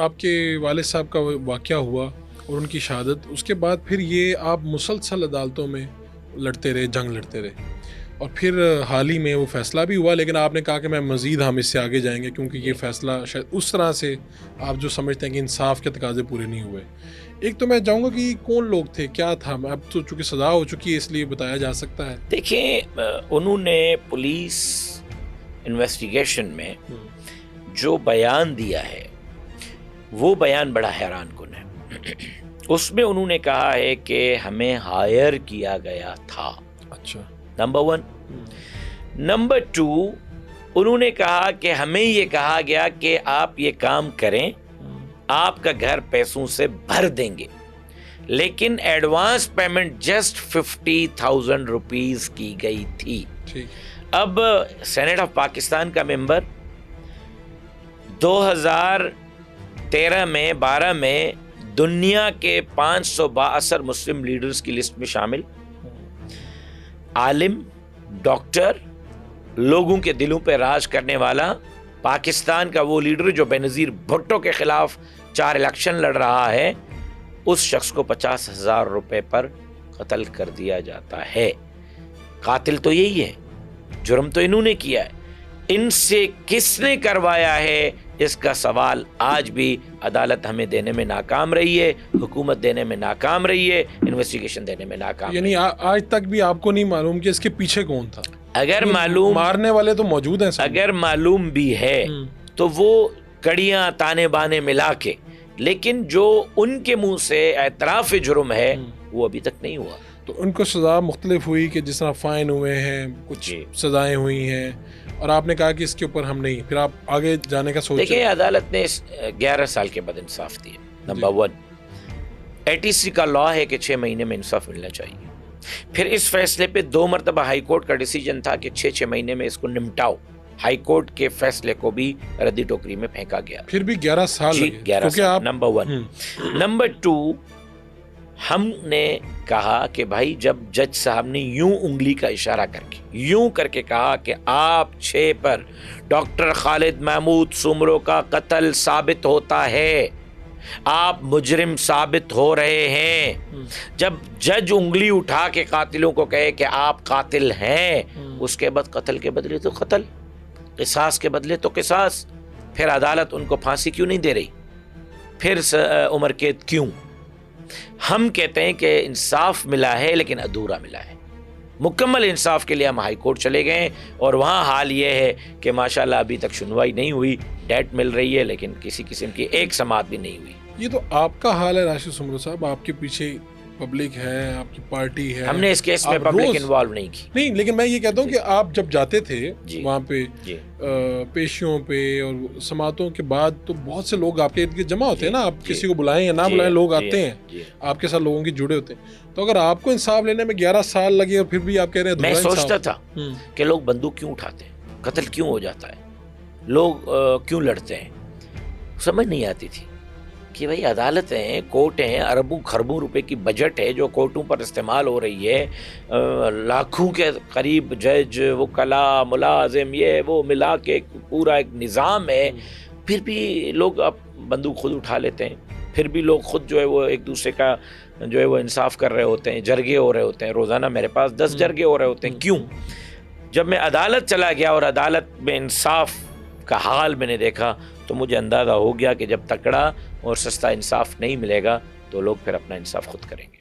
آپ کے والد صاحب کا واقعہ ہوا اور ان کی شہادت، اس کے بعد پھر یہ آپ مسلسل عدالتوں میں لڑتے رہے، جنگ لڑتے رہے، اور پھر حال ہی میں وہ فیصلہ بھی ہوا، لیکن آپ نے کہا کہ میں مزید ہم اس سے آگے جائیں گے، کیونکہ یہ فیصلہ شاید اس طرح سے آپ جو سمجھتے ہیں کہ انصاف کے تقاضے پورے نہیں ہوئے۔ ایک تو میں چاہوں گا کہ کون لوگ تھے، کیا تھا؟ اب تو چونکہ سزا ہو چکی ہے اس لیے بتایا جا سکتا ہے۔ دیکھیں، انہوں نے پولیس انویسٹیگیشن میں جو بیان دیا ہے وہ بیان بڑا حیران کن ہے۔ اس میں انہوں نے کہا ہے کہ ہمیں ہائر کیا گیا تھا، اچھا، نمبر 1۔ نمبر 2، انہوں نے کہا کہ ہمیں یہ کہا گیا کہ آپ یہ کام کریں، آپ کا گھر پیسوں سے بھر دیں گے، لیکن ایڈوانس پیمنٹ جسٹ 50,000 روپیز کی گئی تھی۔ اب سینیٹ آف پاکستان کا ممبر 2013 میں 12 میں دنیا کے 500 بااثر مسلم لیڈرز کی لسٹ میں شامل، عالم، ڈاکٹر، لوگوں کے دلوں پہ راج کرنے والا، پاکستان کا وہ لیڈر جو بے نظیر بھٹو کے خلاف 4 الیکشن لڑ رہا ہے، اس شخص کو 50,000 روپے پر قتل کر دیا جاتا ہے۔ قاتل تو یہی ہے، جرم تو انہوں نے کیا ہے، ان سے کس نے کروایا ہے اس کا سوال آج بھی عدالت ہمیں دینے میں ناکام رہی ہے، حکومت دینے میں ناکام رہی ہے، انویسٹیگیشن دینے میں ناکام یعنی آج تک بھی آپ کو نہیں معلوم کہ اس کے پیچھے کون تھا؟ اگر معلوم، مارنے والے تو موجود ہیں، اگر معلوم بھی ہے تو وہ کڑیاں تانے بانے ملا کے، لیکن جو ان کے منہ سے اعتراف جرم ہے وہ ابھی تک نہیں ہوا۔ تو ان کو سزا مختلف ہوئی کہ جس طرح فائن ہوئے ہیں، کچھ سزائیں ہوئی ہیں، اور آپ نے کہا کہ اس کے اوپر ہم نہیں، پھر آپ آگے جانے کا سوچ؟ دیکھیں، عدالت نے 11 سال کے بعد انصاف دیا۔ نمبر 1، ATC کا لا ہے کہ 6 مہینے میں انصاف ملنا چاہیے۔ پھر اس فیصلے پہ 2 مرتبہ ہائی کورٹ کا ڈیسیجن تھا کہ 6 مہینے میں اس کو نمٹاؤ۔ ہائی کورٹ کے فیصلے کو بھی ردی ٹوکری میں پھینکا گیا، پھر بھی 11 سال جی، 11 سال۔ نمبر 1۔ نمبر 2، ہم نے کہا کہ بھائی جب جج صاحب نے یوں انگلی کا اشارہ کر کے، یوں کر کے کہا کہ آپ 6 پر ڈاکٹر خالد محمود سومرو کا قتل ثابت ہوتا ہے، آپ مجرم ثابت ہو رہے ہیں، جب جج انگلی اٹھا کے قاتلوں کو کہے کہ آپ قاتل ہیں، اس کے بعد قتل کے بدلے تو قتل، قصاص کے بدلے تو قصاص، پھر عدالت ان کو پھانسی کیوں نہیں دے رہی؟ پھر عمر قید کیوں؟ ہم کہتے ہیں کہ انصاف ملا ہے لیکن ادھورا ملا ہے۔ مکمل انصاف کے لیے ہم ہائی کورٹ چلے گئے، اور وہاں حال یہ ہے کہ ماشاءاللہ ابھی تک سنوائی نہیں ہوئی، ڈیٹ مل رہی ہے لیکن کسی قسم کی ایک سماعت بھی نہیں ہوئی۔ یہ تو آپ کا حال ہے راشد سومرو صاحب، آپ کے پیچھے پبلک ہے، آپ کی پارٹی ہے، ہم نے اس کیس میں پبلک انوالو نہیں کی۔ نہیں، لیکن میں یہ کہتا ہوں کہ آپ جب جاتے تھے وہاں پہ پیشیوں پہ اور سماعتوں کے بعد، تو بہت سے لوگ آپ کے ارد گرد جمع ہوتے ہیں نا، آپ کسی کو بلائیں یا نہ بلائیں، لوگ آتے ہیں آپ کے ساتھ، لوگوں کی جڑے ہوتے ہیں۔ تو اگر آپ کو انصاف لینے میں 11 سال لگے اور پھر بھی آپ کہہ رہے ہیں، میں سوچتا تھا کہ لوگ بندوق کیوں اٹھاتے ہیں، قتل کیوں ہو جاتا ہے، لوگ کیوں لڑتے ہیں، سمجھ نہیں آتی تھی کہ بھائی عدالتیں ہیں، کورٹ ہیں، اربوں خربوں روپے کی بجٹ ہے جو کورٹوں پر استعمال ہو رہی ہے، لاکھوں کے قریب جج، وکلاء، ملازم، یہ وہ ملا کے پورا ایک نظام ہے، پھر بھی لوگ اب بندوق خود اٹھا لیتے ہیں، پھر بھی لوگ خود جو ہے وہ ایک دوسرے کا جو ہے وہ انصاف کر رہے ہوتے ہیں، جرگے ہو رہے ہوتے ہیں، روزانہ میرے پاس 10 جرگے ہو رہے ہوتے ہیں۔ کیوں؟ جب میں عدالت چلا گیا اور عدالت میں انصاف کا حال میں نے دیکھا تو مجھے اندازہ ہو گیا کہ جب تکڑا اور سستا انصاف نہیں ملے گا تو لوگ پھر اپنا انصاف خود کریں گے۔